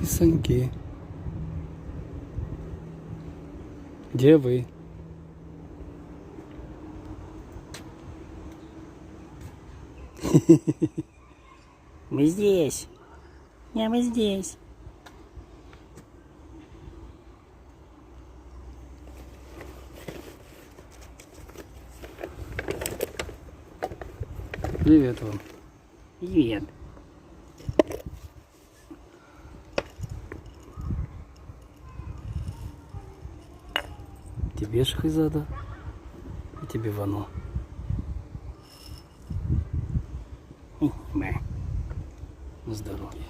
Кисоньки. Где вы? Мы здесь. Мы здесь. Привет вам. Привет. Тебе Шахизада и тебе Вано. Мэ. На здоровье.